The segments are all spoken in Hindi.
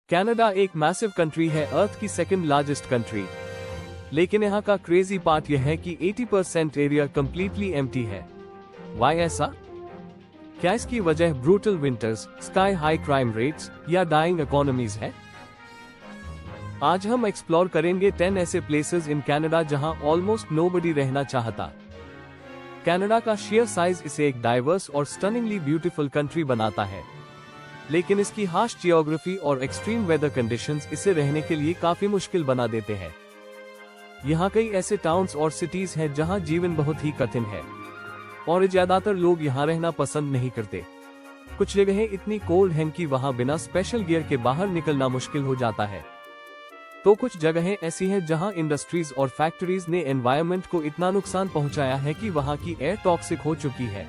कनाडा एक मैसिव कंट्री है, अर्थ की सेकंड लार्जेस्ट कंट्री। लेकिन यहाँ का क्रेजी पार्ट यह है कि 80% एरिया कंप्लीटली एम्प्टी है। वाई ऐसा? क्या इसकी वजह brutal winters, sky high crime rates या डाइंग इकोनॉमीज है? आज हम एक्सप्लोर करेंगे 10 ऐसे प्लेसेस इन कनाडा जहां ऑलमोस्ट नोबडी रहना चाहता। कनाडा का शेयर साइज इसे एक डाइवर्स और स्टनिंगली ब्यूटीफुल कंट्री बनाता है, लेकिन इसकी हार्श जियोग्राफी और एक्सट्रीम वेदर कंडीशंस इसे रहने के लिए काफी मुश्किल बना देते हैं। यहाँ कई ऐसे टाउन्स और सिटीज हैं जहाँ जीवन बहुत ही कठिन है और ज्यादातर लोग यहाँ रहना पसंद नहीं करते। कुछ जगहें इतनी कोल्ड हैं कि वहाँ बिना स्पेशल गियर के बाहर निकलना मुश्किल हो जाता है। तो कुछ जगहें ऐसी हैं जहाँ इंडस्ट्रीज और फैक्ट्रीज ने एनवायरनमेंट को इतना नुकसान पहुँचाया है कि वहाँ की एयर टॉक्सिक हो चुकी है।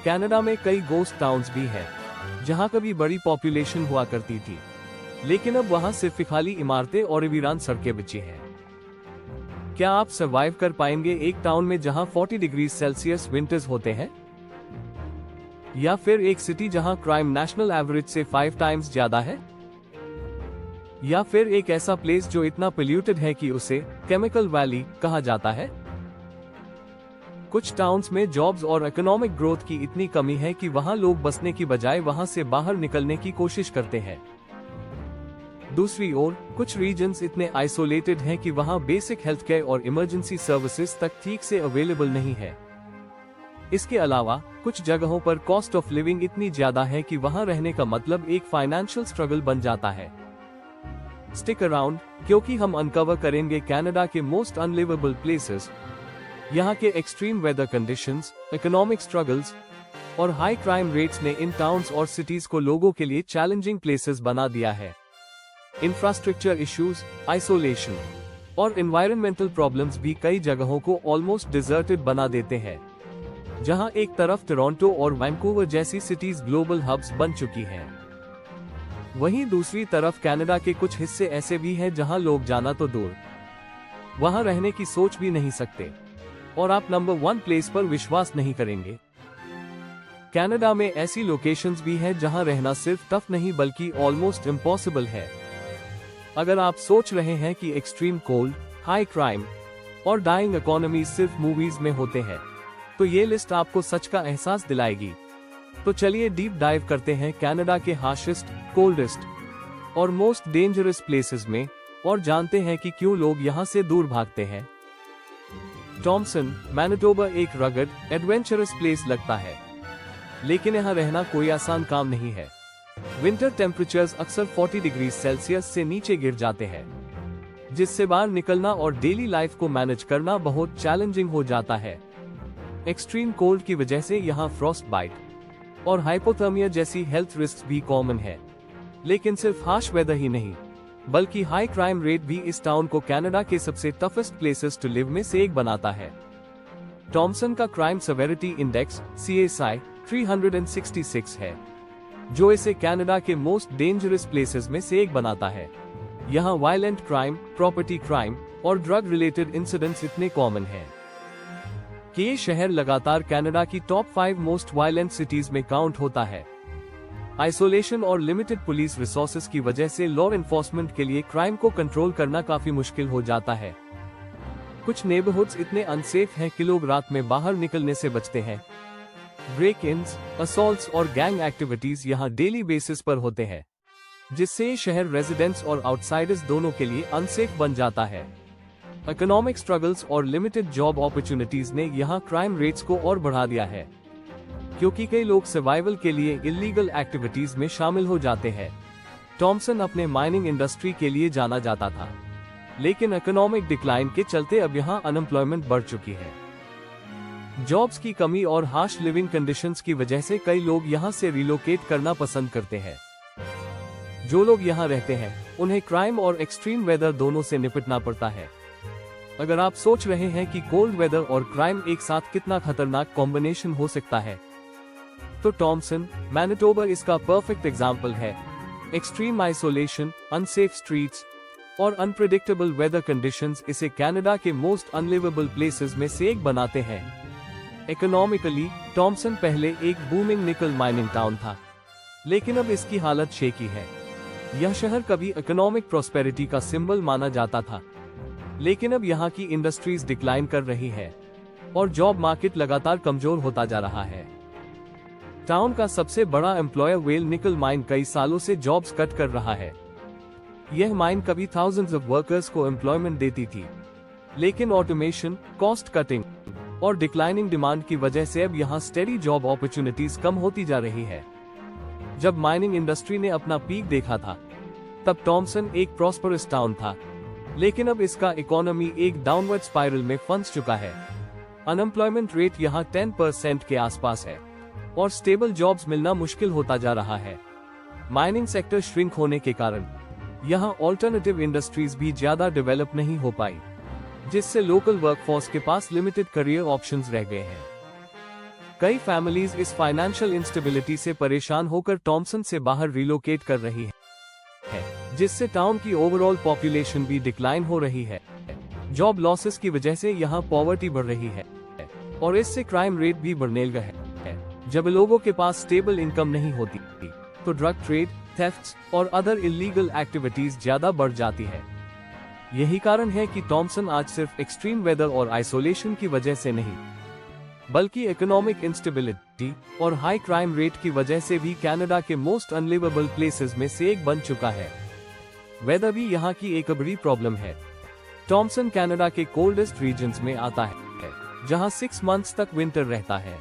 कनाडा में कई गोस्ट टाउन्स भी हैं जहाँ कभी बड़ी पॉपुलेशन हुआ करती थी, लेकिन अब वहाँ सिर्फ खाली इमारतें और वीरान सड़कें बची हैं। क्या आप सर्वाइव कर पाएंगे एक टाउन में जहाँ 40 डिग्री सेल्सियस विंटर्स होते हैं? या फिर एक सिटी जहाँ क्राइम नेशनल एवरेज से 5 टाइम्स ज्यादा है? या फिर एक ऐसा प्लेस जो इतना पोल्यूटेड है कि उसे केमिकल वैली कहा जाता है? कुछ टाउन्स में जॉब्स और इकोनॉमिक ग्रोथ की इतनी कमी है कि वहां लोग बसने की बजाय वहां से बाहर निकलने की कोशिश करते हैं। दूसरी ओर कुछ रीजन्स इतने आइसोलेटेड हैं कि वहां बेसिक हेल्थ केयर और इमरजेंसी सर्विसेज तक ठीक से अवेलेबल नहीं है। इसके अलावा कुछ जगहों पर कॉस्ट ऑफ लिविंग इतनी ज्यादा है कि वहां रहने का मतलब एक फाइनेंशियल स्ट्रगल बन जाता है। स्टिक अराउंड, क्योंकि हम अनकवर करेंगे कनाडा के मोस्ट अनलिवेबल प्लेसेस, यहाँ के extreme weather conditions, economic struggles और हाई क्राइम रेट्स ने इन टाउन्स और सिटीज को लोगों के लिए चैलेंजिंग प्लेसेस बना दिया है। इंफ्रास्ट्रक्चर इश्यूज, आइसोलेशन और एनवायरमेंटल प्रॉब्लम्स भी कई जगहों को ऑलमोस्ट डिजर्टेड बना देते हैं। जहां एक तरफ टोरंटो और वैंकूवर जैसी सिटीज ग्लोबल हब्स बन चुकी हैं, वहीं दूसरी तरफ कनाडा के कुछ हिस्से ऐसे भी हैं जहां लोग जाना तो दूर, वहां रहने की सोच भी नहीं सकते। और आप नंबर 1 प्लेस पर विश्वास नहीं करेंगे, कनाडा में ऐसी लोकेशंस भी हैं जहां रहना सिर्फ टफ नहीं बल्कि ऑलमोस्ट इम्पॉसिबल है। अगर आप सोच रहे हैं कि एक्सट्रीम कोल्ड, हाई क्राइम और डाइंग इकोनॉमी सिर्फ मूवीज में होते हैं, तो ये लिस्ट आपको सच का एहसास दिलाएगी। तो चलिए डीप डाइव करते हैं कनाडा के हार्शेस्ट, कोल्डेस्ट और मोस्ट डेंजरस प्लेसेस में और जानते हैं कि क्यों लोग यहां से दूर भागते हैं। थॉम्सन, मैनिटोबा एक रगड, एडवेंचरस प्लेस लगता है, लेकिन यहाँ रहना कोई आसान काम नहीं है। विंटर टेम्परेचर्स अक्सर 40 डिग्री सेल्सियस से नीचे गिर जाते हैं, जिससे बाहर निकलना और डेली लाइफ को मैनेज करना बहुत चैलेंजिंग हो जाता है। एक्सट्रीम कोल्ड की वजह से यहाँ फ्रॉस्ट बाइट और हाइपोथर्मिया जैसी हेल्थ रिस्क भी कॉमन है। लेकिन सिर्फ हार्श वेदर ही नहीं, बल्कि हाई क्राइम रेट भी इस टाउन को कनाडा के सबसे टफेस्ट प्लेसेस टू लिव में से एक बनाता है। थॉम्सन का क्राइम सेवेरिटी इंडेक्स CSI 366 है, जो इसे कनाडा के मोस्ट डेंजरस प्लेसेस में से एक बनाता है। यहाँ वायलेंट क्राइम, प्रॉपर्टी क्राइम और ड्रग रिलेटेड इंसिडेंट्स इतने कॉमन हैं कि ये शहर लगातार कनाडा की टॉप 5 मोस्ट वायलेंट सिटीज में काउंट होता है। आइसोलेशन और लिमिटेड पुलिस रिसोर्सेज की वजह से लॉ एनफोर्समेंट के लिए क्राइम को कंट्रोल करना काफी मुश्किल हो जाता है। कुछ नेबरहुड्स इतने अनसेफ हैं कि लोग रात में बाहर निकलने से बचते हैं। ब्रेक-इन्स, असॉल्ट्स और गैंग एक्टिविटीज यहाँ डेली बेसिस पर होते हैं, जिससे ये शहर रेजिडेंट्स और आउटसाइडर्स दोनों के लिए अनसेफ बन जाता है। इकोनॉमिक स्ट्रगल्स और लिमिटेड जॉब अपॉर्चुनिटीज ने यहाँ क्राइम रेट्स को और बढ़ा दिया है, क्योंकि कई लोग सर्वाइवल के लिए इल्लीगल एक्टिविटीज में शामिल हो जाते हैं। थॉम्सन अपने माइनिंग इंडस्ट्री के लिए जाना जाता था, लेकिन इकोनॉमिक डिक्लाइन के चलते अब यहाँ अनएम्प्लॉयमेंट बढ़ चुकी है। जॉब्स की कमी और हार्श लिविंग कंडीशंस की वजह से कई लोग यहाँ से रिलोकेट करना पसंद करते हैं। जो लोग यहाँ रहते हैं, उन्हें क्राइम और एक्सट्रीम वेदर दोनों से निपटना पड़ता है। अगर आप सोच रहे हैं कि कोल्ड वेदर और क्राइम एक साथ कितना खतरनाक कॉम्बिनेशन हो सकता है, तो थॉम्सन, मैनिटोबा इसका परफेक्ट एग्जाम्पल है। एक्सट्रीम आइसोलेशन, अनसेफ स्ट्रीट्स और अनप्रेडिक्टेबल वेदर कंडीशंस इसे कनाडा के मोस्ट अनलिवेबल प्लेसेस में से एक बनाते हैं। इकोनॉमिकली, थॉम्सन पहले एक बूमिंग निकल माइनिंग टाउन था, लेकिन अब इसकी हालत शेकी है। यह शहर कभी इकोनॉमिक प्रॉस्पेरिटी का सिंबल माना जाता था, लेकिन अब यहाँ की इंडस्ट्रीज डिक्लाइन कर रही है और जॉब मार्केट लगातार कमजोर होता जा रहा है। टाउन का सबसे बड़ा एम्प्लॉयर वेल निकल माइन कई सालों से जॉब्स कट कर रहा है। यह माइन कभी थाउजेंड्स ऑफ वर्कर्स को एम्प्लॉयमेंट देती थी, लेकिन ऑटोमेशन, कॉस्ट कटिंग और डिक्लाइनिंग डिमांड की वजह से अब यहाँ स्टेडी जॉब अपॉर्चुनिटीज कम होती जा रही है। जब माइनिंग इंडस्ट्री ने अपना पीक देखा था, तब टॉमसन एक प्रॉस्परस टाउन था, लेकिन अब इसका इकोनॉमी एक डाउनवर्ड स्पाइरल में फंस चुका है। अनएम्प्लॉयमेंट रेट यहाँ 10% के आसपास है और स्टेबल जॉब्स मिलना मुश्किल होता जा रहा है। माइनिंग सेक्टर श्रिंक होने के कारण यहाँ ऑल्टरनेटिव इंडस्ट्रीज भी ज्यादा डेवलप नहीं हो पाई, जिससे लोकल वर्कफोर्स के पास लिमिटेड करियर ऑप्शंस रह गए हैं। कई फैमिलीज इस फाइनेंशियल इंस्टेबिलिटी से परेशान होकर टॉमसन से बाहर रिलोकेट कर रही है, जिससे टाउन की ओवरऑल पॉपुलेशन भी डिक्लाइन हो रही है। जॉब लॉसेस की वजह से यहाँ पॉवर्टी बढ़ रही है और इससे क्राइम रेट भी बढ़ने लगा है। जब लोगों के पास स्टेबल इनकम नहीं होती, तो ड्रग ट्रेड, थेफ्ट्स और अदर इलीगल एक्टिविटीज ज्यादा बढ़ जाती है। यही कारण है कि टॉमसन आज सिर्फ एक्सट्रीम वेदर और आइसोलेशन की वजह से नहीं, बल्कि इकोनॉमिक इंस्टेबिलिटी और हाई क्राइम रेट की वजह से भी कनाडा के मोस्ट अनलिवेबल प्लेसेस में से एक बन चुका है। वेदर भी यहाँ की एक बड़ी प्रॉब्लम है। टॉमसन कनाडा के कोल्डेस्ट रीजन्स में आता है, जहाँ 6 मंथ्स तक विंटर रहता है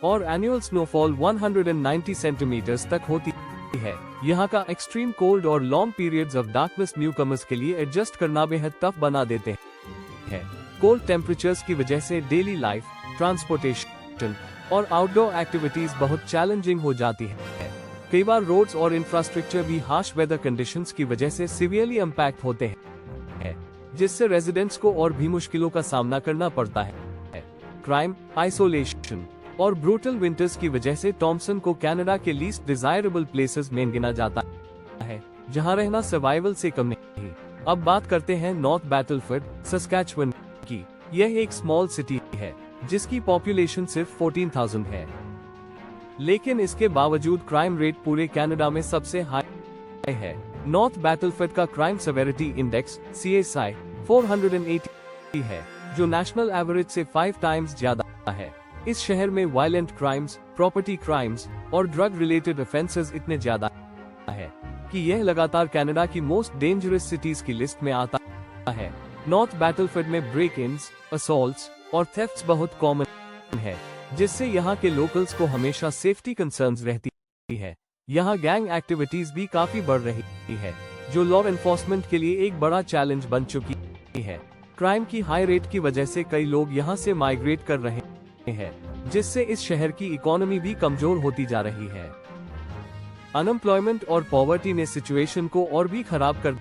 और एनुअल स्नोफॉल 190 सेंटीमीटर्स तक होती है। यहाँ का एक्सट्रीम कोल्ड और long periods of darkness newcomers के लिए एडजस्ट करना बेहद टफ बना देते हैं। कोल्ड टेम्परेचर्स की वजह से डेली लाइफ, ट्रांसपोर्टेशन और आउटडोर एक्टिविटीज बहुत चैलेंजिंग हो जाती है। कई बार रोड्स और इंफ्रास्ट्रक्चर भी हार्श वेदर कंडीशंस की वजह से सीवियरली इम्पैक्ट होते हैं, जिससे रेजिडेंट्स को और भी मुश्किलों का सामना करना पड़ता है। क्राइम, आइसोलेशन और ब्रूटल विंटर्स की वजह से टॉमसन को कनाडा के लीस्ट डिजायरेबल प्लेसेस में गिना जाता है, जहां रहना सर्वाइवल से कम नहीं। अब बात करते हैं नॉर्थ बैटलफोर्ड, सस्कैचुअन की। यह एक स्मॉल सिटी है जिसकी पॉपुलेशन सिर्फ 14,000 है, लेकिन इसके बावजूद क्राइम रेट पूरे कनाडा में सबसे हाई है। नॉर्थ बैटलफोर्ड का क्राइम सेवेरिटी इंडेक्स CSI 480 है, जो नेशनल एवरेज से 5 टाइम्स ज्यादा है। इस शहर में वायलेंट क्राइम्स, प्रॉपर्टी क्राइम्स और ड्रग रिलेटेड ऑफेंसेस इतने ज्यादा है कि यह लगातार कनाडा की मोस्ट डेंजरस सिटीज की लिस्ट में आता है। नॉर्थ बैटलफोर्ड में ब्रेक-इन्स, असॉल्ट्स और थेफ्ट्स बहुत कॉमन है, जिससे यहाँ के लोकल्स को हमेशा सेफ्टी कंसर्न्स रहती है। यहाँ गैंग एक्टिविटीज भी काफी बढ़ रही है, जो लॉ एनफोर्समेंट के लिए एक बड़ा चैलेंज बन चुकी है। क्राइम की हाई रेट की वजह से कई लोग यहाँ से माइग्रेट कर रहे हैं, जिससे इस शहर की इकोनॉमी भी कमजोर होती जा रही है। अनएम्प्लॉयमेंट और पॉवर्टी ने सिचुएशन को और भी खराब कर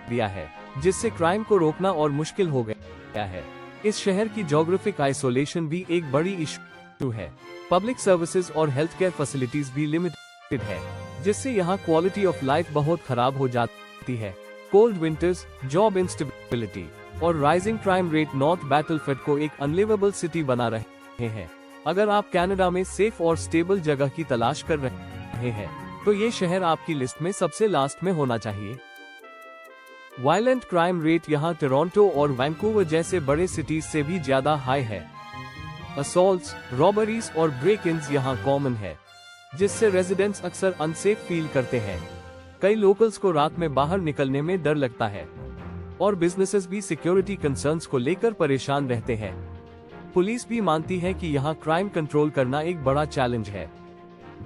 दिया है, जिससे क्राइम को रोकना और मुश्किल हो गया है। इस शहर की ज्योग्राफिक आइसोलेशन भी एक बड़ी इशू है। पब्लिक सर्विसेज और हेल्थ केयर फैसिलिटीज भी लिमिटेड है, जिससे यहाँ क्वालिटी ऑफ लाइफ बहुत खराब हो जाती है। कोल्ड विंटर्स, जॉब इंस्टेबिलिटी और राइजिंग क्राइम रेट नॉर्थ बैटलफोर्ड को एक अनलिवेबल सिटी बना रहे हैं। अगर आप कनाडा में सेफ और स्टेबल जगह की तलाश कर रहे हैं, तो ये शहर आपकी लिस्ट में सबसे लास्ट में होना चाहिए। वायलेंट क्राइम रेट यहाँ टोरंटो और वैंकूवर जैसे बड़े सिटीज से भी ज्यादा हाई है। असॉल्ट्स, रॉबरीज और ब्रेक-इन्स यहाँ कॉमन है, जिससे रेजिडेंट्स अक्सर अनसेफ फील करते हैं। कई लोकल्स को रात में बाहर निकलने में डर लगता है और बिजनेसेस भी सिक्योरिटी कंसर्न्स को लेकर परेशान रहते हैं। पुलिस भी मानती है कि यहाँ क्राइम कंट्रोल करना एक बड़ा चैलेंज है,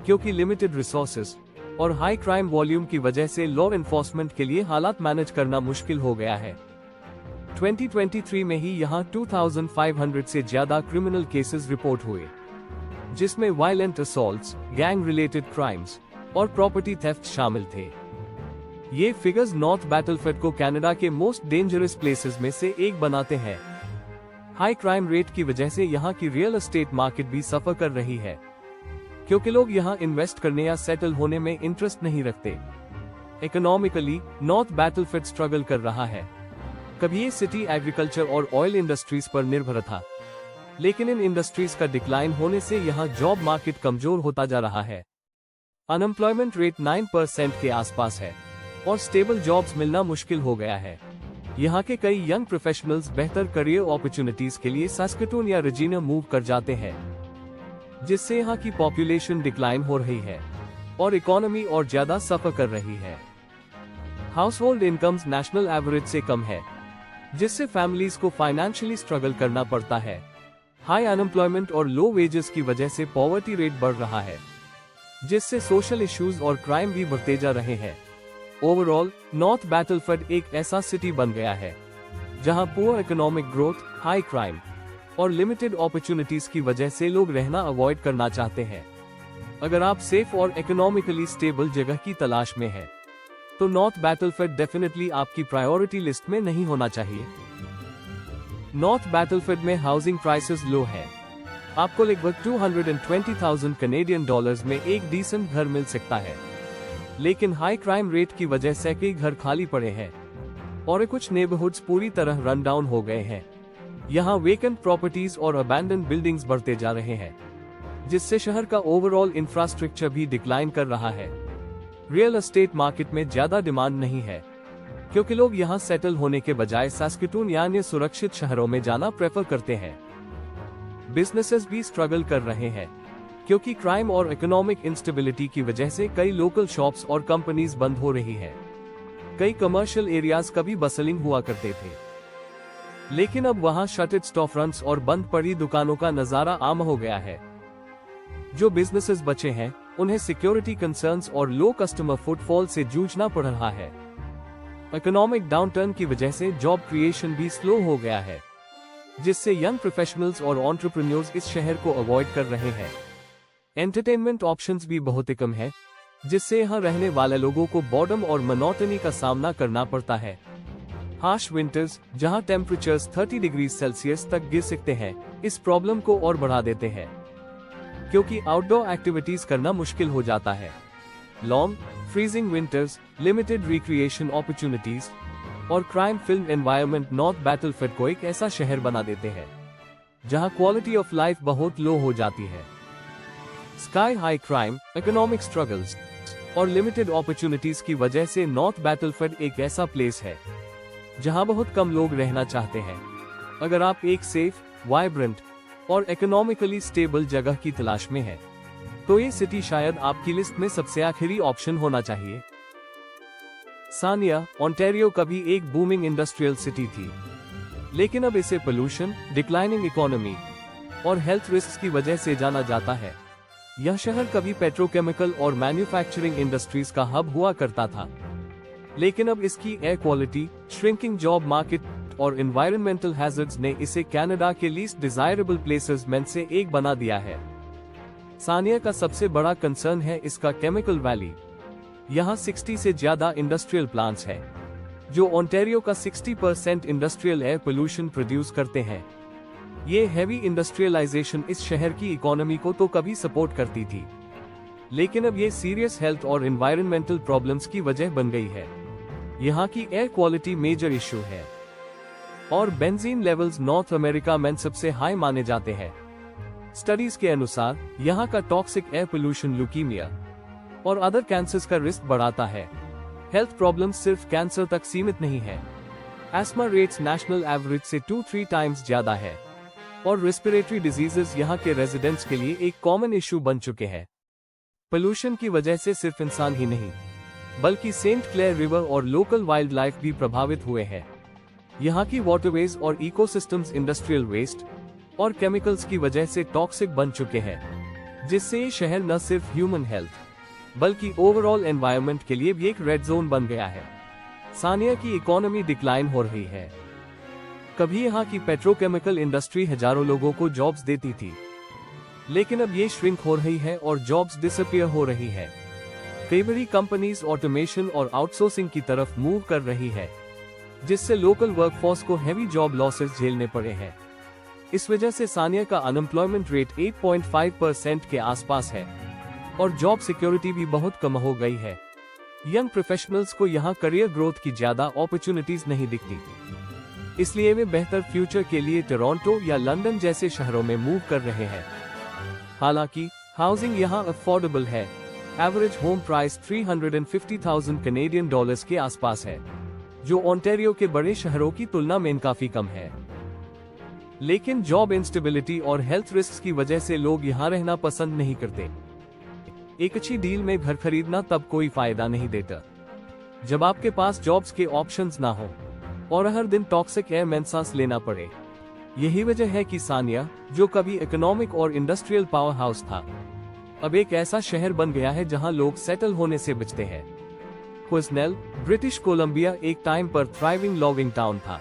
क्योंकि लिमिटेड रिसोर्सेज और हाई क्राइम वॉल्यूम की वजह से लॉ एनफोर्समेंट के लिए हालात मैनेज करना मुश्किल हो गया है। 2023 में ही यहाँ 2500 से ज्यादा क्रिमिनल केसेस रिपोर्ट हुए, जिसमें violent assaults, gang related crimes और प्रॉपर्टी थेफ्ट शामिल थे। ये फिगर्स नॉर्थ बैटलफोर्ड को कनाडा के मोस्ट डेंजरस प्लेसेस में से एक बनाते हैं। हाई क्राइम रेट की वजह से यहाँ की रियल एस्टेट मार्केट भी सफर कर रही है, क्योंकि लोग यहाँ इन्वेस्ट करने या सेटल होने में इंटरेस्ट नहीं रखते। इकोनॉमिकली नॉर्थ बैटलफोर्ड स्ट्रगल कर रहा है। कभी ये सिटी एग्रीकल्चर और ऑयल इंडस्ट्रीज पर निर्भर था, लेकिन इन इंडस्ट्रीज का डिक्लाइन होने से यहाँ जॉब मार्केट कमजोर होता जा रहा है। अनएम्प्लॉयमेंट रेट 9% के आसपास है और स्टेबल जॉब्स मिलना मुश्किल हो गया है। यहाँ के कई यंग प्रोफेशनल्स बेहतर करियर अपॉर्चुनिटीज के लिए सास्केटून या रेजिना मूव कर जाते हैं, जिससे यहाँ की पॉपुलेशन डिक्लाइन हो रही है और इकोनॉमी और ज्यादा सफर कर रही है। House hold incomes national average से कम है, जिससे फैमिलीज को फाइनेंशियली स्ट्रगल करना पड़ता है। हाई अनएम्प्लॉयमेंट और लो वेजेस की वजह से पॉवर्टी रेट बढ़ रहा है, जिससे सोशल इश्यूज और क्राइम भी बढ़ते जा रहे हैं। ओवरऑल नॉर्थ बैटलफील्ड एक ऐसा सिटी बन गया है जहां poor economic growth, high crime और लिमिटेड अपॉर्चुनिटीज की वजह से लोग रहना अवॉइड करना चाहते हैं। अगर आप सेफ और इकोनॉमिकली स्टेबल जगह की तलाश में हैं, तो नॉर्थ बैटलफील्ड डेफिनेटली आपकी प्रायोरिटी लिस्ट में नहीं होना चाहिए। नॉर्थ बैटलफील्ड में हाउसिंग प्राइसेस लो है। आपको लगभग 220,000 कनेडियन डॉलर्स में एक डिसेंट घर मिल सकता है, लेकिन हाई क्राइम रेट की वजह से कई घर खाली पड़े हैं और कुछ नेबरहुड्स पूरी तरह रन डाउन हो गए हैं। यहाँ वेकेंट प्रॉपर्टीज और अबैंडन बिल्डिंग्स बढ़ते जा रहे हैं, जिससे शहर का ओवरऑल इंफ्रास्ट्रक्चर भी डिक्लाइन कर रहा है। रियल एस्टेट मार्केट में ज्यादा डिमांड नहीं है, क्योंकि लोग यहाँ सेटल होने के बजाय सास्केटून या अन्य सुरक्षित शहरों में जाना प्रेफर करते हैं। बिजनेसेस भी स्ट्रगल कर रहे हैं, क्योंकि क्राइम और इकोनॉमिक इंस्टेबिलिटी की वजह से कई लोकल शॉप्स और कंपनीज बंद हो रही हैं। कई कमर्शियल एरियाज कभी बसलिंग हुआ करते थे, लेकिन अब वहां शटेड स्टोरफ्रंट्स और बंद पड़ी दुकानों का नजारा आम हो गया है। जो बिजनेसेस बचे हैं, उन्हें सिक्योरिटी कंसर्न्स और लो कस्टमर फुटफॉल से जूझना पड़ रहा है। इकोनॉमिक डाउनटर्न की वजह से जॉब क्रिएशन भी स्लो हो गया है, जिससे यंग प्रोफेशनल्स और एंटरप्रेन्योर्स इस शहर को अवॉइड कर रहे हैं। एंटरटेनमेंट ऑप्शंस भी बहुत कम है, जिससे यहाँ रहने वाले लोगों को बोर्डम और मोनोटनी का सामना करना पड़ता है। हार्श विंटर्स, जहाँ टेम्परेचर्स 30 डिग्री सेल्सियस तक गिर सकते हैं, इस प्रॉब्लम को और बढ़ा देते हैं, क्योंकि आउटडोर एक्टिविटीज करना मुश्किल हो जाता है। Long freezing winters, limited recreation opportunities और crime filled environment North Battleford को एक ऐसा शहर बना देते हैं जहां क्वालिटी ऑफ लाइफ बहुत लो हो जाती है। Sky high crime, economic struggles और लिमिटेड अपॉर्चुनिटीज की वजह से नॉर्थ बैटलफील्ड एक ऐसा प्लेस है जहां बहुत कम लोग रहना चाहते हैं। अगर आप एक सेफ, वाइब्रेंट और इकोनॉमिकली स्टेबल जगह की तलाश में हैं, तो ये सिटी शायद आपकी लिस्ट में सबसे आखिरी ऑप्शन होना चाहिए। सानिया, ओंटारियो कभी एक बूमिंग इंडस्ट्रियल सिटी थी, लेकिन अब इसे पोल्यूशन, डिक्लाइनिंग इकोनॉमी और हेल्थ रिस्क की वजह से जाना जाता है। यह शहर कभी पेट्रोकेमिकल और मैन्युफैक्चरिंग इंडस्ट्रीज का हब हुआ करता था, लेकिन अब इसकी air quality, shrinking job market और एनवायरमेंटल हैजर्ड्स ने इसे कनाडा के लीस्ट डिजायरेबल प्लेसेस में से एक बना दिया है। सानिया का सबसे बड़ा कंसर्न है इसका केमिकल वैली। यहाँ 60 से ज्यादा इंडस्ट्रियल प्लांट्स हैं, जो ओंटारियो का 60% इंडस्ट्रियल एयर पोल्यूशन प्रोड्यूस करते हैं। ये हैवी इंडस्ट्रियलाइजेशन इस शहर की इकोनॉमी को तो कभी सपोर्ट करती थी, लेकिन अब ये सीरियस हेल्थ और एनवायरमेंटल प्रॉब्लम्स की वजह बन गई है। यहाँ की एयर क्वालिटी मेजर इश्यू है और बेंजीन लेवल्स नॉर्थ अमेरिका में सबसे हाई माने जाते हैं। स्टडीज के अनुसार यहाँ का टॉक्सिक एयर पोल्यूशन ल्यूकीमिया और अदर कैंसर्स का रिस्क बढ़ाता है। हेल्थ प्रॉब्लम्स सिर्फ कैंसर तक सीमित नहीं है। एस्मा रेट्स नेशनल एवरेज से 2-3 टाइम्स ज्यादा है और रेस्पिरेटरी डिजीजेस यहाँ के रेजिडेंट्स के लिए एक कॉमन इश्यू बन चुके हैं। पोल्यूशन की वजह से सिर्फ इंसान ही नहीं, बल्कि सेंट क्लेयर रिवर और लोकल वाइल्ड लाइफ भी प्रभावित हुए हैं। यहाँ की वाटरवेज और इकोसिस्टम्स इंडस्ट्रियल वेस्ट और केमिकल्स की वजह से टॉक्सिक बन चुके हैं, जिससे ये शहर न सिर्फ ह्यूमन हेल्थ बल्कि ओवरऑल एनवायरनमेंट के लिए भी एक रेड जोन बन गया है। सानिया की इकोनॉमी डिक्लाइन हो रही है। कभी यहाँ की पेट्रोकेमिकल इंडस्ट्री हजारों लोगों को जॉब्स देती थी, लेकिन अब ये श्रिंक हो रही है और जॉब्स डिसअपीयर हो रही है। कई बड़ी कंपनीज ऑटोमेशन और आउटसोर्सिंग की तरफ मूव कर रही है, जिससे लोकल वर्कफोर्स को हेवी जॉब लॉसेस झेलने पड़े हैं। इस वजह से सानिया का अनएम्प्लॉयमेंट रेट 8.5% के आसपास है और जॉब सिक्योरिटी भी बहुत कम हो गई है। यंग प्रोफेशनल्स को यहाँ करियर ग्रोथ की ज्यादा अपॉर्चुनिटीज नहीं दिखती, इसलिए वे बेहतर फ्यूचर के लिए टोरंटो या लंदन जैसे शहरों में मूव कर रहे हैं। हालांकि हाउसिंग यहाँ अफोर्डेबल है average home price 350,000 Canadian dollars के आसपास है, जो ओंटारियो के बड़े शहरों की तुलना में काफी कम है। लेकिन जॉब इंस्टेबिलिटी और हेल्थ रिस्क की वजह से लोग यहाँ रहना पसंद नहीं करते। एक अच्छी डील में घर खरीदना तब कोई फायदा नहीं देता जब आपके पास जॉब्स के ऑप्शंस ना हो और हर दिन टॉक्सिक एयर में सांस लेना पड़े। यही वजह है कि सानिया, जो कभी इकोनॉमिक और इंडस्ट्रियल पावर हाउस था, अब एक ऐसा शहर बन गया है जहां लोग सेटल होने से बचते हैं। क्विज़नेल, ब्रिटिश कोलंबिया एक टाइम पर थ्राइविंग लॉगिंग टाउन था,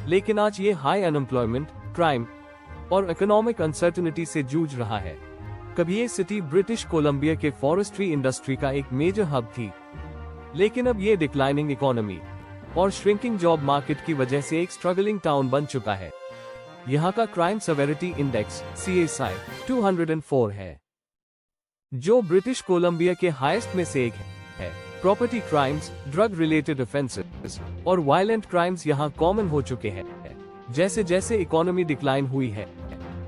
लेकिन आज ये हाई अनएम्प्लॉयमेंट, क्राइम और इकोनॉमिक अनसर्टेनिटी से जूझ रहा है। कभी ये सिटी ब्रिटिश कोलंबिया के फॉरेस्ट्री इंडस्ट्री का एक मेजर हब थी, लेकिन अब ये डिक्लाइनिंग इकोनॉमी और श्रिंकिंग जॉब मार्केट की वजह से एक स्ट्रगलिंग टाउन बन चुका है। यहाँ का क्राइम सेवेरिटी इंडेक्स CSI 204 है, जो ब्रिटिश कोलंबिया के हाईएस्ट में से एक है। Property crimes, drug related offences और वायलेंट क्राइम्स यहाँ कॉमन हो चुके हैं। जैसे जैसे इकोनॉमी डिक्लाइन हुई है,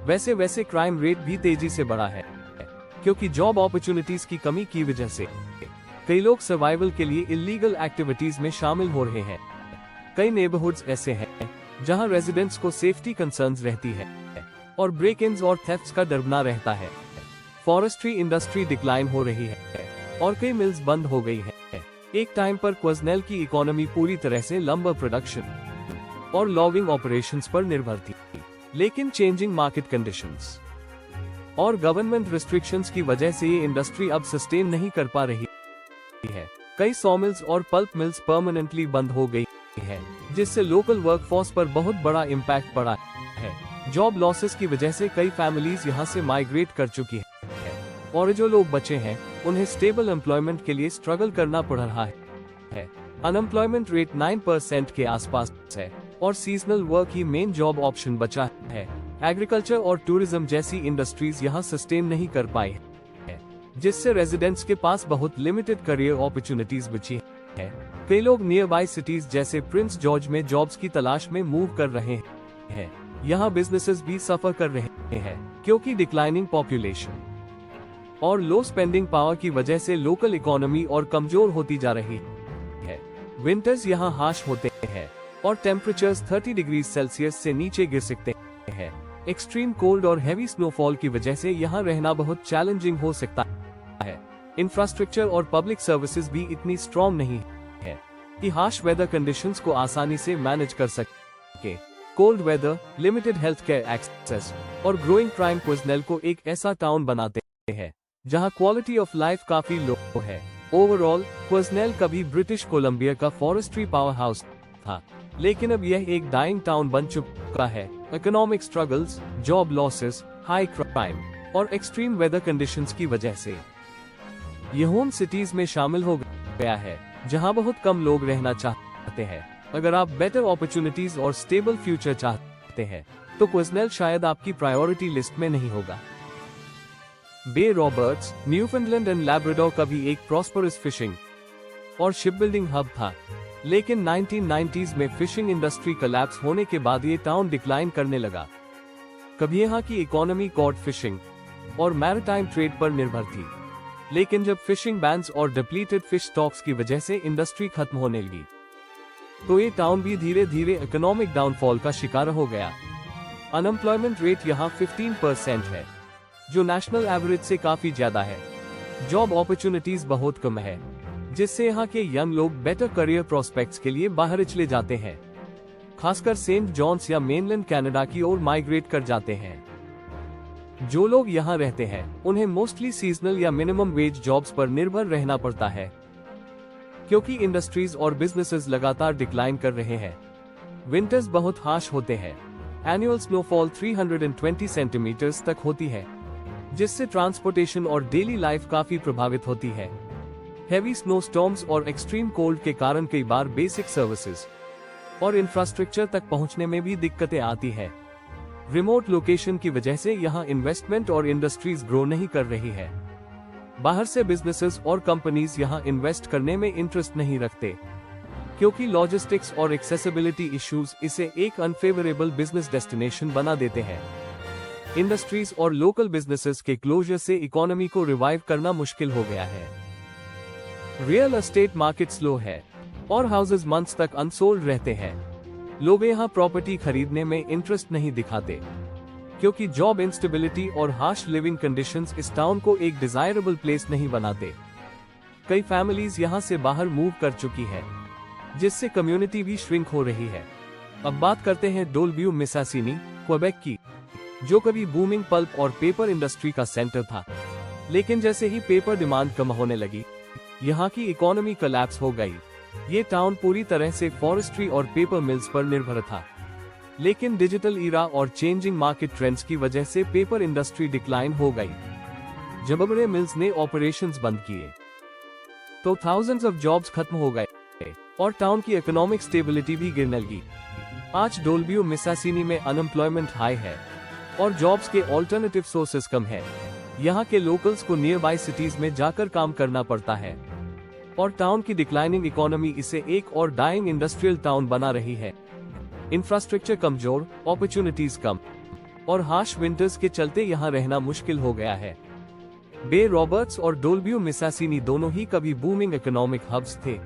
वैसे वैसे क्राइम रेट भी तेजी से बढ़ा है, क्योंकि जॉब अपॉर्चुनिटीज की कमी की वजह से कई लोग सर्वाइवल के लिए इलीगल एक्टिविटीज में शामिल हो रहे हैं। कई नेबरहुड्स ऐसे हैं जहां रेजिडेंट्स को सेफ्टी कंसर्न्स रहती है और ब्रेक-इन्स और थेफ्ट्स का डर बना रहता है। फॉरेस्ट्री इंडस्ट्री डिक्लाइन हो रही है और कई मिल्स बंद हो गई हैं। एक टाइम पर क्विज़नेल की इकोनॉमी पूरी तरह से लंबर प्रोडक्शन और लॉगिंग ऑपरेशंस पर निर्भर थी, लेकिन चेंजिंग मार्केट कंडीशंस और गवर्नमेंट रिस्ट्रिक्शंस की वजह से ये इंडस्ट्री अब सस्टेन नहीं कर पा रही है। कई सॉमिल्स और पल्प मिल्स परमानेंटली बंद हो गई है, जिससे लोकल वर्कफोर्स पर बहुत बड़ा इम्पैक्ट पड़ा है। जॉब लॉसेस की वजह से कई फैमिलीज यहाँ से माइग्रेट कर चुकी है और जो लोग बचे हैं उन्हें स्टेबल एम्प्लॉयमेंट के लिए स्ट्रगल करना पड़ रहा है। अनएम्प्लॉयमेंट रेट 9% के आसपास है और सीजनल वर्क ही मेन जॉब ऑप्शन बचा है। एग्रीकल्चर और टूरिज्म जैसी इंडस्ट्रीज यहाँ सस्टेन नहीं कर पाई है, जिससे रेजिडेंट्स के पास बहुत लिमिटेड करियर अपॉर्चुनिटीज बची है। कई लोग नियर बाय सिटीज जैसे प्रिंस जॉर्ज में जॉब्स की तलाश में मूव कर रहे हैं। यहाँ बिजनेसेस भी सफर कर रहे हैं, क्योंकि डिक्लाइनिंग पॉपुलेशन और लो स्पेंडिंग पावर की वजह से लोकल इकोनॉमी और कमजोर होती जा रही है। विंटर्स यहाँ हार्श होते हैं और टेम्परेचर्स 30 डिग्री सेल्सियस से नीचे गिर सकते हैं। एक्सट्रीम कोल्ड और हेवी स्नोफॉल की वजह से यहाँ रहना बहुत चैलेंजिंग हो सकता है। इंफ्रास्ट्रक्चर और पब्लिक सर्विसेज भी इतनी स्ट्रॉन्ग नहीं है कि हार्श वेदर कंडीशंस को आसानी से मैनेज कर सके। Cold weather, limited health care access और ग्रोइंग क्राइम क्विज़नेल को एक ऐसा टाउन बनाते हैं जहां क्वालिटी ऑफ लाइफ काफी लो है। ओवरऑल क्विज़नेल कभी ब्रिटिश कोलंबिया का फॉरेस्ट्री पावर हाउस था, लेकिन अब यह एक डाइंग टाउन बन चुका है। Economic struggles, job losses, high crime और एक्सट्रीम वेदर कंडीशंस की वजह से ये होम सिटीज में शामिल हो गया है, जहां बहुत कम लोग रहना चाहते हैं। अगर आप बेटर अपॉर्चुनिटीज और स्टेबल फ्यूचर चाहते हैं, तो क्विज़नेल शायद आपकी प्रायोरिटी लिस्ट में नहीं होगा। बे रॉबर्ट्स, न्यूफाउंडलैंड एंड लैब्राडोर का भी एक प्रॉस्परस फिशिंग और शिपबिल्डिंग हब था, लेकिन 1990s में फिशिंग इंडस्ट्री कोलैप्स होने के बाद ये टाउन डिक्लाइन करने लगा। कभी यहाँ की इकोनॉमी कॉड फिशिंग और मैरिटाइम ट्रेड पर निर्भर थी, लेकिन जब फिशिंग बैन्स और डिप्लीटेड फिश स्टॉक्स की वजह से इंडस्ट्री खत्म होने लगी, तो ये टाउन भी धीरे धीरे इकोनॉमिक डाउनफॉल का शिकार हो गया। अनएम्प्लॉयमेंट रेट यहाँ 15% है, जो नेशनल एवरेज से काफी ज्यादा है। जॉब अपॉर्चुनिटीज बहुत कम है, जिससे यहाँ के यंग लोग बेटर करियर प्रोस्पेक्ट्स के लिए बाहर चले जाते हैं, खासकर सेंट जॉन्स या मेनलैंड कनाडा की ओर माइग्रेट कर जाते हैं। जो लोग यहाँ रहते हैं उन्हें मोस्टली सीजनल या मिनिमम वेज जॉब्स पर निर्भर रहना पड़ता है, क्योंकि इंडस्ट्रीज और बिजनेसेस लगातार डिक्लाइन कर रहे हैं। विंटर्स बहुत हार्श होते हैं। एनुअल स्नोफॉल 320 सेंटीमीटर्स तक होती है, जिससे ट्रांसपोर्टेशन और डेली लाइफ काफी प्रभावित होती है। हेवी स्नो स्टॉर्म्स और एक्सट्रीम कोल्ड के कारण कई बार बेसिक सर्विसेज और इंफ्रास्ट्रक्चर तक पहुंचने में भी दिक्कतें आती है। रिमोट लोकेशन की वजह से यहाँ इन्वेस्टमेंट और इंडस्ट्रीज ग्रो नहीं कर रही है। बाहर से बिजनेसेस और कंपनीज यहाँ इन्वेस्ट करने में इंटरेस्ट नहीं रखते, क्योंकि लॉजिस्टिक्स और एक्सेसिबिलिटी इश्यूज इसे एक अनफेवरेबल बिजनेस डेस्टिनेशन बना देते हैं। इंडस्ट्रीज और लोकल बिजनेसेस के क्लोजर से इकोनॉमी को रिवाइव करना मुश्किल हो गया है। रियल एस्टेट मार्केट स्लो है और हाउसेज मंथ्स तक अनसोल्ड रहते हैं। लोग यहाँ प्रॉपर्टी खरीदने में इंटरेस्ट नहीं दिखाते क्योंकि जॉब इंस्टेबिलिटी और हार्श लिविंग कंडीशंस इस टाउन को एक डिजायरेबल प्लेस नहीं बनाते। कई फैमिलीज यहाँ से बाहर मूव कर चुकी है, जिससे कम्युनिटी भी श्रिंक हो रही है। अब बात करते हैं डोलब्यू मिसासिनी, क्वेबेक की, जो कभी बूमिंग पल्प और पेपर इंडस्ट्री का सेंटर था। लेकिन जैसे ही पेपर डिमांड कम होने लगी, यहाँ की इकोनॉमी कोलैप्स हो गई। ये टाउन पूरी तरह से फॉरेस्ट्री और पेपर मिल्स पर निर्भर था। लेकिन डिजिटल ईरा और चेंजिंग मार्केट ट्रेंड्स की वजह से पेपर इंडस्ट्री डिक्लाइन हो गई। जब बड़े मिल्स ने ऑपरेशंस बंद किए तो थाउजेंड्स ऑफ जॉब्स खत्म हो गए और टाउन की इकोनॉमिक स्टेबिलिटी भी गिरने लगी। आज डोलब्यू मिसासिनी में अनएम्प्लॉयमेंट हाई है और जॉब्स के ऑल्टरनेटिव सोर्सेज कम है। यहाँ के लोकल्स को नियर बाय सिटीज में जाकर काम करना पड़ता है और टाउन की डिक्लाइनिंग इकोनॉमी इसे एक और डाइंग इंडस्ट्रियल टाउन बना रही है। इंफ्रास्ट्रक्चर कमजोर, अपॉर्चुनिटीज कम और हार्श विंटर्स के चलते यहाँ रहना मुश्किल हो गया है। बे रॉबर्ट्स और डोलब्यू मिसासिनी दोनों ही कभी बूमिंग इकोनॉमिक हब्स थे,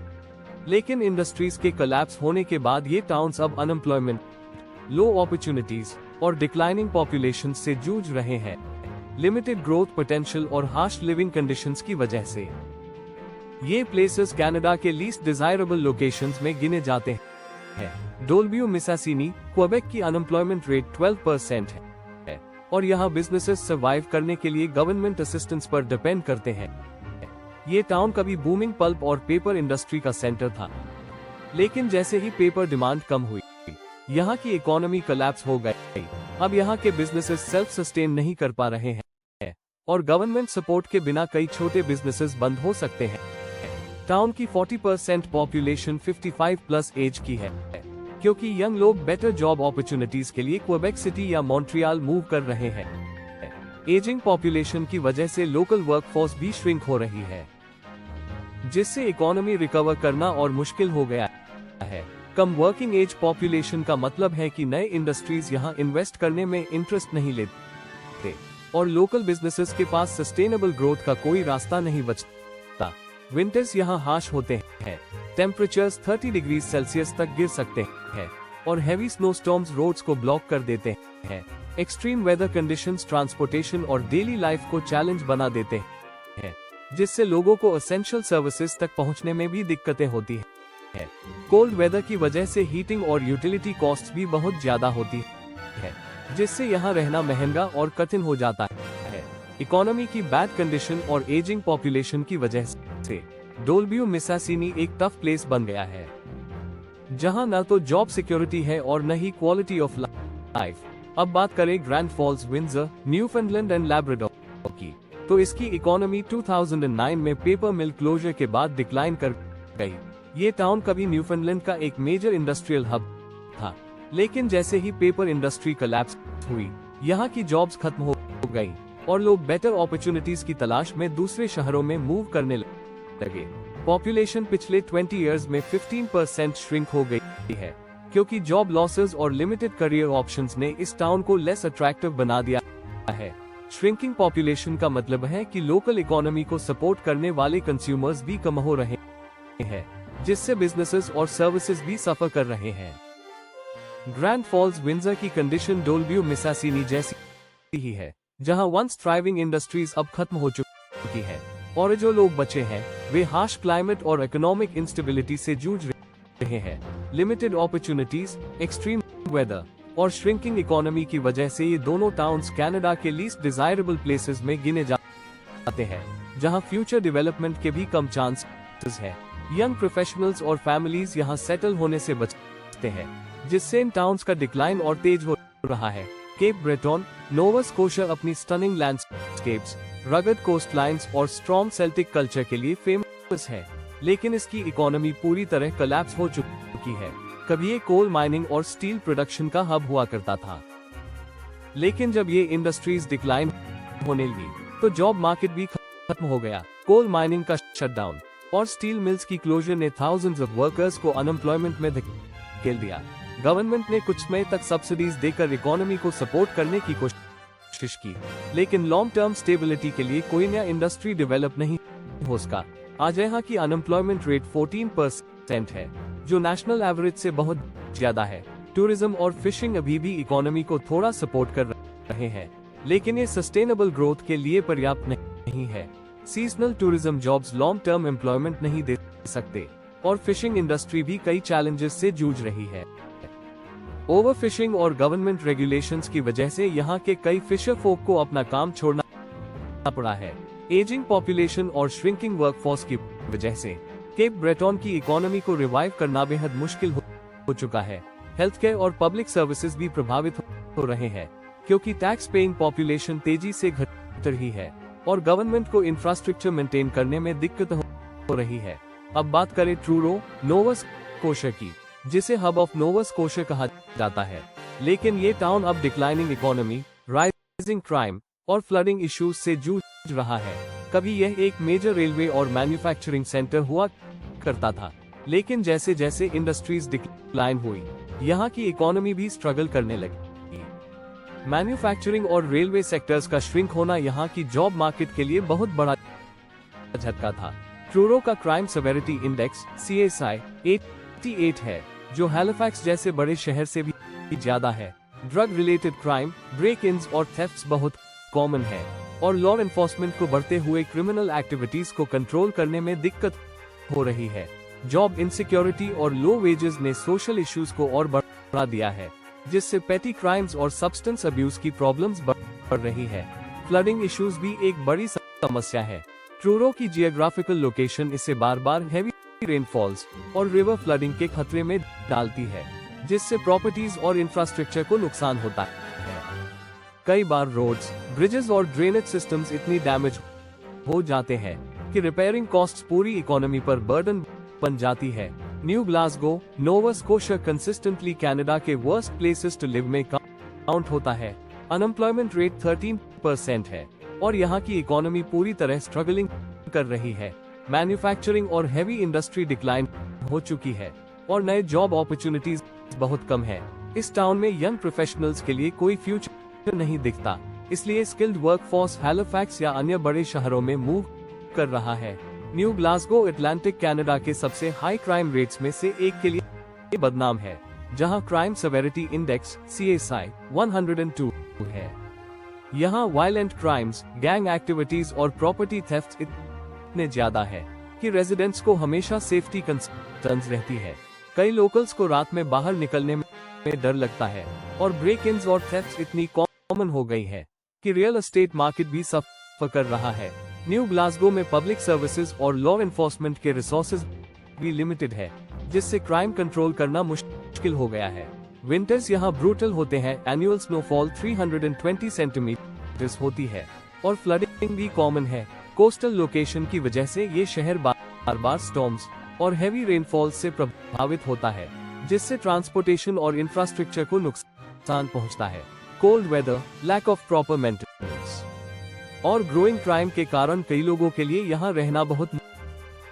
लेकिन इंडस्ट्रीज के कोलैप्स होने के बाद ये टाउन्स अब अनएम्प्लॉयमेंट, लो अपॉर्चुनिटीज और डिक्लाइनिंग पॉपुलेशन से जूझ रहे हैं। लिमिटेड ग्रोथ पोटेंशियल और हार्श लिविंग कंडीशंस की वजह से ये प्लेसेस कनाडा के लीस्ट डिजायरेबल लोकेशंस में गिने जाते हैं। डोलब्यू मिसासिनी, क्वेबेक की अनएम्प्लॉयमेंट रेट 12% है और यहाँ बिजनेसेस सर्वाइव करने के लिए गवर्नमेंट असिस्टेंस पर डिपेंड करते हैं। ये टाउन कभी बूमिंग पल्प और पेपर इंडस्ट्री का सेंटर था, लेकिन जैसे ही पेपर डिमांड कम हुई, यहाँ की इकोनॉमी कोलैप्स हो गई। अब यहाँ के बिजनेसेस सेल्फ सस्टेन नहीं कर पा रहे हैं और गवर्नमेंट सपोर्ट के बिना कई छोटे बिजनेसेस बंद हो सकते हैं। टाउन की 40% पॉपुलेशन 55 प्लस एज की है, क्योंकि यंग लोग बेटर जॉब अपॉर्चुनिटीज के लिए क्वेबेक सिटी या मॉन्ट्रियल मूव कर रहे हैं। एजिंग पॉपुलेशन की वजह से लोकल वर्कफोर्स भी श्रिंक हो रही है, जिससे इकोनॉमी रिकवर करना और मुश्किल हो गया है। कम वर्किंग एज पॉपुलेशन का मतलब है कि नए इंडस्ट्रीज यहाँ इन्वेस्ट करने में इंटरेस्ट नहीं लेते और लोकल बिजनेसेस के पास सस्टेनेबल ग्रोथ का कोई रास्ता नहीं बचता। विंटर्स यहाँ हार्श होते हैं, टेम्परेचर्स 30 डिग्री सेल्सियस तक गिर सकते हैं और हैवी स्नोस्टॉर्म्स रोड्स को ब्लॉक कर देते हैं। एक्सट्रीम वेदर कंडीशंस ट्रांसपोर्टेशन और डेली लाइफ को चैलेंज बना देते हैं, जिससे लोगों को एसेंशियल सर्विसेज तक पहुंचने में भी दिक्कतें होती हैं। कोल्ड वेदर की वजह से हीटिंग और यूटिलिटी कॉस्ट भी बहुत ज्यादा होती है, जिससे यहाँ रहना महंगा और कठिन हो जाता है। इकोनॉमी की बैड कंडीशन और एजिंग पॉपुलेशन की वजह से डोलब्यू मिसासिनी एक टफ प्लेस बन गया है, जहां न तो जॉब सिक्योरिटी है और न ही क्वालिटी ऑफ लाइफ। अब बात करें Grand Falls, Windsor, Newfoundland and Labrador की, तो इसकी इकोनॉमी 2009 में पेपर मिल क्लोजर के बाद डिक्लाइन कर गई। ये टाउन कभी न्यूफाउंडलैंड का एक मेजर इंडस्ट्रियल हब था, लेकिन जैसे ही पेपर इंडस्ट्री कोलैप्स हुई, यहाँ की जॉब्स खत्म हो गई और लोग बेटर अपॉर्चुनिटीज की तलाश में दूसरे शहरों में मूव करने लगे। पॉपुलेशन पिछले 20 इयर्स में 15% श्रिंक हो गई है, क्योंकि जॉब लॉसेस और लिमिटेड करियर ऑप्शंस ने इस टाउन को लेस अट्रैक्टिव बना दिया है। श्रिंकिंग पॉपुलेशन का मतलब है कि लोकल इकोनॉमी को सपोर्ट करने वाले कंज्यूमर्स भी कम हो रहे हैं, जिससे बिजनेसेस और सर्विसेज भी सफर कर रहे हैं। ग्रैंड फॉल्स, विंडसर की कंडीशन डोलब्यू मिसासिनी जैसी ही है, जहां वंस थ्राइविंग इंडस्ट्रीज अब खत्म हो चुकी है और जो लोग बचे हैं वे हार्श क्लाइमेट और इकोनॉमिक इंस्टेबिलिटी से जूझ रहे हैं। लिमिटेड अपॉर्चुनिटीज, एक्सट्रीम वेदर और श्रिंकिंग इकोनॉमी की वजह से ये दोनों टाउन्स कनाडा के लीस्ट डिजायरेबल प्लेसेस में गिने जाते हैं, जहां फ्यूचर डेवलपमेंट के भी कम चांसेस है। यंग प्रोफेशनल्स और फैमिलीज यहां सेटल होने से बचते हैं, जिससे इन टाउन्स का डिक्लाइन और तेज हो रहा है। केप ब्रेटन, नोवा स्कोशिया अपनी स्टनिंग लैंडस्केप्स, रगड कोस्टलाइंस और स्ट्रॉन्ग सेल्टिक कल्चर के लिए फेमस है, लेकिन इसकी इकोनॉमी पूरी तरह कोलैप्स हो चुकी है। कभी ये कोल माइनिंग और स्टील प्रोडक्शन का हब हुआ करता था, लेकिन जब ये इंडस्ट्रीज डिक्लाइन होने लगी तो जॉब मार्केट भी खत्म हो गया। कोल माइनिंग का शटडाउन और स्टील मिल्स की क्लोजर ने थाउजेंड्स ऑफ वर्कर्स को अनएम्प्लॉयमेंट में धकेल दिया। गवर्नमेंट ने कुछ समय तक सब्सिडीज देकर इकोनॉमी को सपोर्ट करने की कोशिश कोशिश की, लेकिन लॉन्ग टर्म स्टेबिलिटी के लिए कोई नया इंडस्ट्री डेवलप नहीं हो सका। आज यहाँ की अनएम्प्लॉयमेंट रेट 14% है, जो नेशनल एवरेज से बहुत ज्यादा है। टूरिज्म और फिशिंग अभी भी इकोनॉमी को थोड़ा सपोर्ट कर रहे हैं, लेकिन ये सस्टेनेबल ग्रोथ के लिए पर्याप्त नहीं है। Seasonal tourism jobs long term employment नहीं दे सकते, और फिशिंग इंडस्ट्री भी कई चैलेंजेस से जूझ रही है। ओवर फिशिंग और गवर्नमेंट रेगुलेशंस की वजह से यहाँ के कई फिशर फोक को अपना काम छोड़ना पड़ा है। एजिंग पॉपुलेशन और श्रिंकिंग वर्कफोर्स की वजह से केप ब्रेटन की इकोनॉमी को रिवाइव करना बेहद मुश्किल हो चुका है। हेल्थ केयर और पब्लिक सर्विसेज भी प्रभावित हो रहे हैं, क्योंकि टैक्स पेइंग पॉपुलेशन तेजी से घट रही है और गवर्नमेंट को इंफ्रास्ट्रक्चर मेंटेन करने में दिक्कत हो रही है। अब बात करें ट्रूरो, नोवा स्कोशिया की, जिसे हब ऑफ नोवा स्कोशिया कहा जाता है, लेकिन ये टाउन अब डिक्लाइनिंग इकोनॉमी, राइजिंग क्राइम और फ्लडिंग इश्यूज से जूझ रहा है। कभी यह एक मेजर रेलवे और मैन्युफैक्चरिंग सेंटर हुआ करता था, लेकिन जैसे जैसे इंडस्ट्रीज डिक्लाइन हुई, यहाँ की इकोनॉमी भी स्ट्रगल करने लगी। मैन्युफैक्चरिंग और रेलवे सेक्टर्स का श्रिंक होना यहाँ की जॉब मार्केट के लिए बहुत बड़ा झटका था। ट्रूरो का क्राइम सेवेरिटी इंडेक्स CSI 88 है, जो हैलिफैक्स जैसे बड़े शहर से भी ज्यादा है। ड्रग रिलेटेड क्राइम, ब्रेक-इन्स और थेफ्ट्स बहुत कॉमन है, और लॉ एनफोर्समेंट को बढ़ते हुए क्रिमिनल एक्टिविटीज को कंट्रोल करने में दिक्कत हो रही है। जॉब इनसिक्योरिटी और लो वेजेस ने सोशल इश्यूज को और बढ़ा दिया है, जिससे पेटी क्राइम्स और सब्सटेंस अब्यूज की प्रॉब्लम्स बढ़ रही है। फ्लडिंग इश्यूज भी एक बड़ी समस्या है। ट्रूरो की जियोग्राफिकल लोकेशन इसे बार बार हैवी रेनफॉल्स और रिवर फ्लडिंग के खतरे में डालती है, जिससे प्रॉपर्टीज और इंफ्रास्ट्रक्चर को नुकसान होता है। कई बार रोड्स, ब्रिजेस और ड्रेनेज सिस्टम्स इतनी डैमेज हो जाते हैं कि रिपेयरिंग कॉस्ट्स पूरी इकोनॉमी पर बर्डन बन जाती है। New Glasgow, Nova Scotia consistently Canada के वर्स्ट प्लेसेस टू लिव में काउंट होता है। अनएम्प्लॉयमेंट रेट 13% है, और यहाँ की इकोनॉमी पूरी तरह स्ट्रगलिंग कर रही है। मैन्युफैक्चरिंग और हेवी इंडस्ट्री डिक्लाइन हो चुकी है, और नए जॉब अपॉर्चुनिटीज बहुत कम है। इस टाउन में यंग प्रोफेशनल्स के लिए कोई फ्यूचर नहीं दिखता, इसलिए स्किल्ड वर्कफोर्स हैलिफैक्स या अन्य बड़े शहरों में मूव कर रहा है। न्यू ग्लासगो अटलांटिक कनाडा के सबसे हाई क्राइम रेट्स में से एक के लिए बदनाम है, जहां क्राइम सेवेरिटी इंडेक्स CSI 102 है। यहाँ वायलेंट क्राइम्स, गैंग एक्टिविटीज और प्रॉपर्टी थेफ्ट इतने ज्यादा है कि रेजिडेंट्स को हमेशा सेफ्टी कंसर्न्स रहती है। कई लोकल्स को रात में बाहर निकलने में डर लगता है, और ब्रेक-इन्स और थेफ्ट इतनी कॉमन हो गई है कि रियल एस्टेट मार्केट भी सफर कर रहा है। न्यू ग्लासगो में पब्लिक सर्विसेज और लॉ एनफोर्समेंट के रिसोर्सेज भी लिमिटेड है, जिससे क्राइम कंट्रोल करना मुश्किल हो गया है। विंटर्स यहाँ ब्रूटल होते हैं। एनुअल स्नोफॉल 320 सेंटीमीटर होती है, और फ्लडिंग भी कॉमन है। कोस्टल लोकेशन की वजह से ये शहर बार बार स्टॉर्म्स और हेवी रेनफॉल से प्रभावित होता है, जिससे ट्रांसपोर्टेशन और इंफ्रास्ट्रक्चर को नुकसान पहुंचता है। Cold weather, lack of proper maintenance और ग्रोइंग क्राइम के कारण कई लोगों के लिए यहाँ रहना बहुत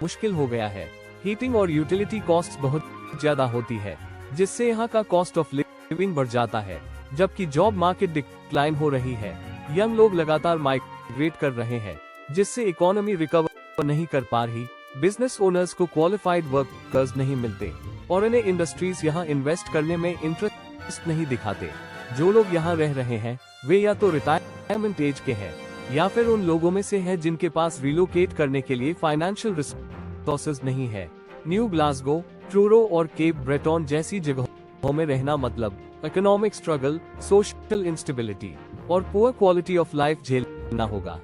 मुश्किल हो गया है। हीटिंग और यूटिलिटी कॉस्ट बहुत ज्यादा होती है, जिससे यहाँ का कॉस्ट ऑफ लिविंग बढ़ जाता है, जबकि जॉब मार्केट डिक्लाइन हो रही है। यंग लोग लगातार माइग्रेट कर रहे हैं, जिससे इकोनॉमी रिकवर नहीं कर पा रही। बिजनेस ओनर्स को क्वालिफाइड वर्कर्स नहीं मिलते, और इन्हें इंडस्ट्रीज यहाँ इन्वेस्ट करने में इंटरेस्ट नहीं दिखाते। जो लोग यहाँ रह रहे हैं वे या तो रिटायरमेंट एज के हैं, या फिर उन लोगों में से हैं जिनके पास रिलोकेट करने के लिए फाइनेंशियल रिसोर्सेज नहीं है। न्यू ग्लासगो, ट्रूरो और केप ब्रेटन जैसी जगहों में रहना मतलब इकोनॉमिक स्ट्रगल, सोशल इंस्टेबिलिटी और पुअर क्वालिटी ऑफ लाइफ झेलना होगा।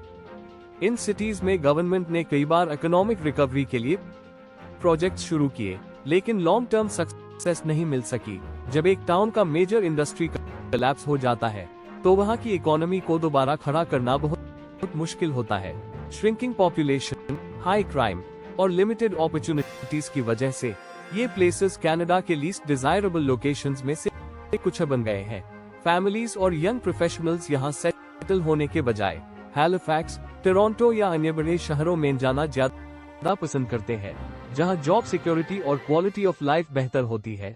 इन सिटीज में गवर्नमेंट ने कई बार इकोनॉमिक रिकवरी के लिए प्रोजेक्ट्स शुरू किए, लेकिन लॉन्ग टर्म सक्सेस नहीं मिल सकी। जब एक टाउन का मेजर इंडस्ट्री कोलैप्स हो जाता है, तो वहाँ की इकोनॉमी को दोबारा खड़ा करना बहुत मुश्किल होता है। श्रिंकिंग पॉपुलेशन, हाई क्राइम और लिमिटेड अपॉर्चुनिटीज की वजह से ये प्लेसेस कनाडा के लीस्ट डिजायरेबल लोकेशंस में से कुछ बन गए हैं। फैमिलीज और यंग प्रोफेशनल्स यहाँ सेटल होने के बजाय हैलिफैक्स, टोरंटो या अन्य बड़े शहरों में जाना ज्यादा पसंद करते हैं, जहाँ जॉब सिक्योरिटी और क्वालिटी ऑफ लाइफ बेहतर होती है।